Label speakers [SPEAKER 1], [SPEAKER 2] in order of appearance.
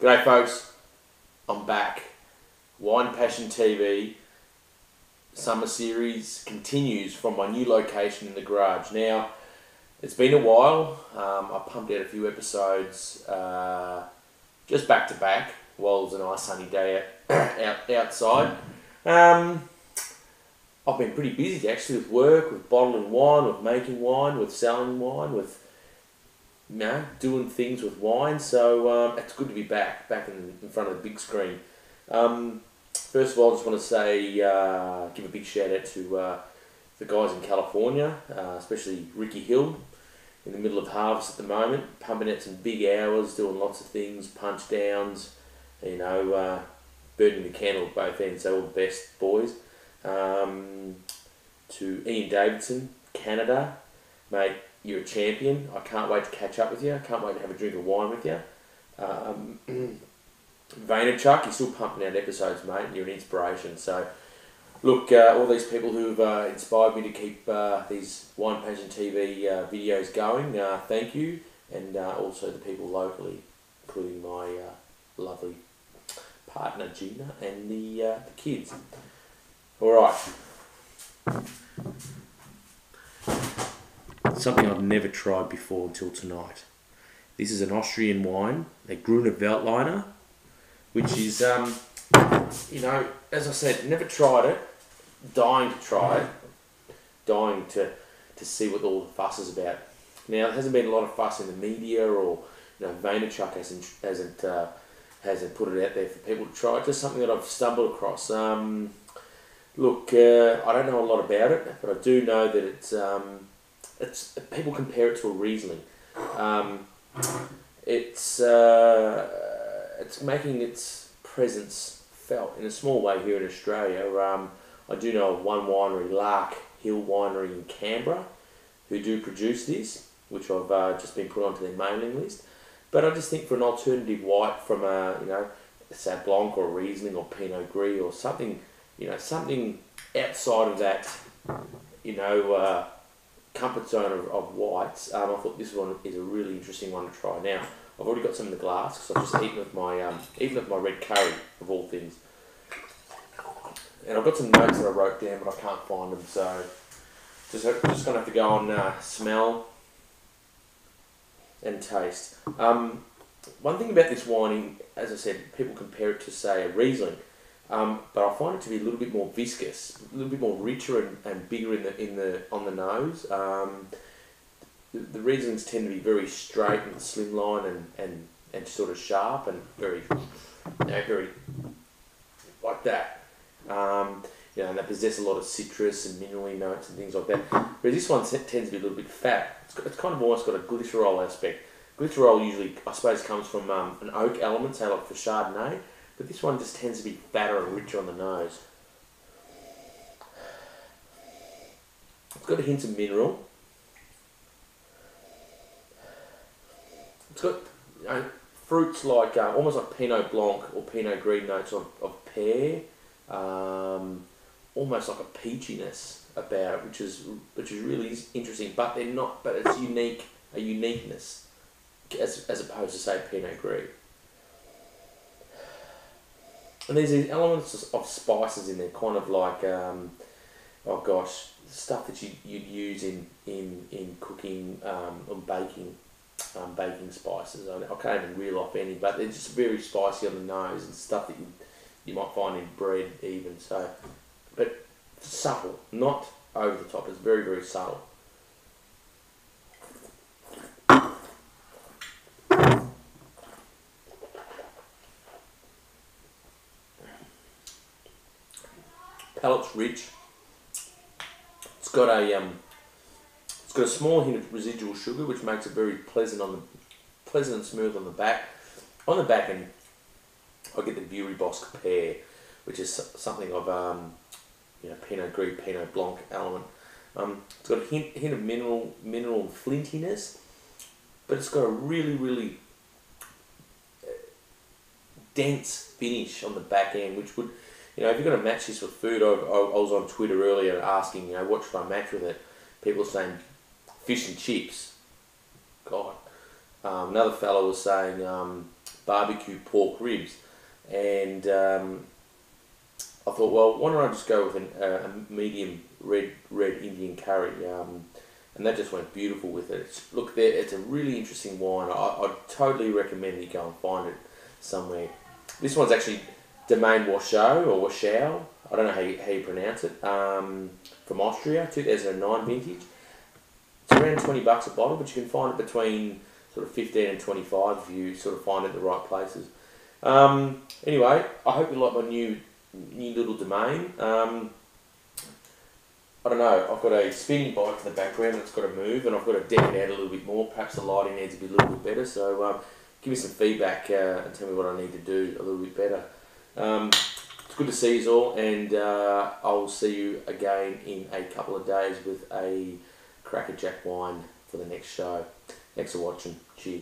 [SPEAKER 1] G'day folks, I'm back. Wine Passion TV summer series continues from my new location in the garage. Now, it's been a while. I pumped out a few episodes just back to back while it was a nice sunny day outside. I've been pretty busy actually with work, with bottling wine, with making wine, with selling wine, with doing things with wine. So it's good to be back in front of the big screen. First of all, I just want to say, give a big shout out to the guys in California, especially Ricky Hill, in the middle of harvest at the moment, pumping out some big hours, doing lots of things, punch downs, burning the candle at both ends. So all the best, boys. To Ian Davidson, Canada, mate, you're a champion. I can't wait to catch up with you. I can't wait to have a drink of wine with you. Vaynerchuk, you're still pumping out episodes, mate, and you're an inspiration. So, look, all these people who've inspired me to keep these Wine Passion TV videos going, thank you. And also the people locally, including my lovely partner Gina and the kids. Alright. Something I've never tried before until tonight. This is an Austrian wine, a Gruner Veltliner, which is, as I said, never tried it, dying to try it, dying to see what all the fuss is about. Now, there hasn't been a lot of fuss in the media, or Vaynerchuk hasn't put it out there for people to try. It's just something that I've stumbled across. Look, I don't know a lot about it, but I do know that it's people compare it to a riesling. It's making its presence felt in a small way here in Australia. I do know of one winery, Lark Hill Winery in Canberra, who do produce this, which I've just been put onto their mailing list. But I just think for an alternative white from a Sauv Blanc or Riesling or Pinot Gris or something, something outside of that, comfort zone of whites, I thought this one is a really interesting one to try. Now, I've already got some in the glass because I've just eaten with my red curry, of all things. And I've got some notes that I wrote down, but I can't find them, so just going to have to go on smell and taste. One thing about this wine, as I said, people compare it to, say, a Riesling. But I find it to be a little bit more viscous, a little bit more richer and bigger on the nose. The Rieslings tend to be very straight and slimline and sort of sharp and very like that. And they possess a lot of citrus and minerally notes and things like that. Whereas this one tends to be a little bit fat. It's kind of almost got a glycerol aspect. Glycerol usually, I suppose, comes from an oak element, say like for Chardonnay. But this one just tends to be fatter and richer on the nose. It's got a hint of mineral. It's got fruits like almost like Pinot Blanc or Pinot Gris notes of pear, almost like a peachiness about it, which is really interesting. But they're not. But it's a uniqueness as opposed to, say, Pinot Gris. And there's these elements of spices in there, kind of like, stuff that you'd use in cooking or baking, baking spices. I can't even reel off any, but they're just very spicy on the nose and stuff that you might find in bread even. So, but subtle, not over the top. It's very, very subtle. Palate's rich. It's got a small hint of residual sugar, which makes it very pleasant and smooth on the back. On the back end, I get the Bury Bosque pear, which is something of Pinot Gris, Pinot Blanc element. It's got a hint of mineral flintiness, but it's got a really, really dense finish on the back end, which would, if you're going to match this with food, I was on Twitter earlier asking, what should I match with it? People are saying fish and chips. God. Another fellow was saying barbecue pork ribs, and I thought, well, why don't I just go with a medium red Indian curry, and that just went beautiful with it. Look, there, it's a really interesting wine. I'd totally recommend you go and find it somewhere. This one's actually Domaine Warschau or Warschau. I don't know how you pronounce it. From Austria, 2009 vintage. It's around $20 a bottle, but you can find it between sort of 15 and 25 if you sort of find it in the right places. Anyway, I hope you like my new little domain. I don't know, I've got a spinning bike in the background that's got to move, and I've got to deck it out a little bit more. Perhaps the lighting needs to be a little bit better, so give me some feedback and tell me what I need to do a little bit better. It's good to see you all, and I'll see you again in a couple of days with a Cracker Jack wine for the next show. Thanks for watching. Cheers.